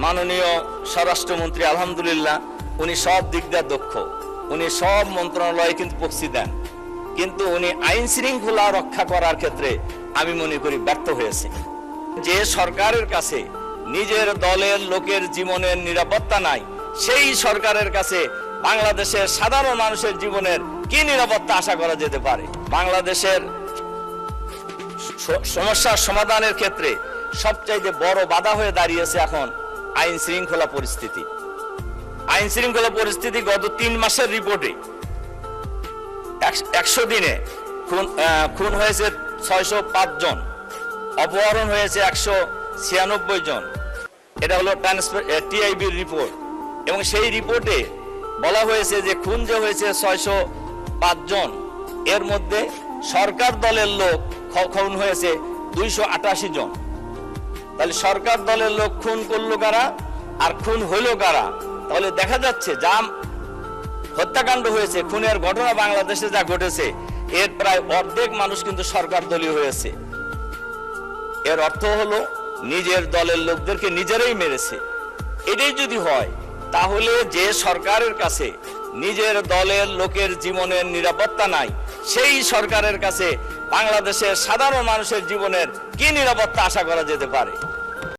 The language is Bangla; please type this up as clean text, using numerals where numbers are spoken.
মাননীয় স্বরাষ্ট্রমন্ত্রী আলহামদুলিল্লাহ উনি সব দিক দিয়ে দক্ষ, উনি সব মন্ত্রণালয়ে কিন্তু প্রক্সি দেন, কিন্তু উনি আইন শৃঙ্খলা রক্ষা করার ক্ষেত্রে আমি মনে করি ব্যর্থ হয়েছে। যে সরকারের কাছে নিজের দলের লোকের জীবনের নিরাপত্তা নাই, সেই সরকারের কাছে বাংলাদেশের সাধারণ মানুষের জীবনের কি নিরাপত্তা আশা করা যেতে পারে? বাংলাদেশের সমস্যার সমাধানের ক্ষেত্রে সবচাইতে বড় বাধা হয়ে দাঁড়িয়েছে এখন আইন শৃঙ্খলা পরিস্থিতি। আইন শৃঙ্খলা পরিস্থিতি গত 3 মাসের রিপোর্টে 100 দিনে খুন হয়েছে 605 জন, অপহরণ হয়েছে 196 জন। এটা হলো টিআইবির রিপোর্ট, এবং সেই রিপোর্টে বলা হয়েছে যে খুন যে হয়েছে 605 জন, এর মধ্যে সরকার দলের লোক খুন হয়েছে 288 জন। তাহলে সরকার দলের লোক খুন করলো কারা আর খুন হইলো কারা? তাহলে দেখা যাচ্ছে যা হত্যাকাণ্ড হয়েছে, খুনের ঘটনা বাংলাদেশে যা ঘটেছে, এর প্রায় অর্ধেক মানুষ কিন্তু সরকার দলীয় হয়েছে। এর অর্থ হলো নিজের দলের লোকদেরকে নিজেরাই মেরেছে। এটাই যদি হয়, তাহলে যে সরকারের কাছে নিজের দলের লোকের জীবনের নিরাপত্তা নাই, সেই সরকারের কাছে বাংলাদেশের সাধারণ মানুষের জীবনের কি নিরাপত্তা আশা করা যেতে পারে?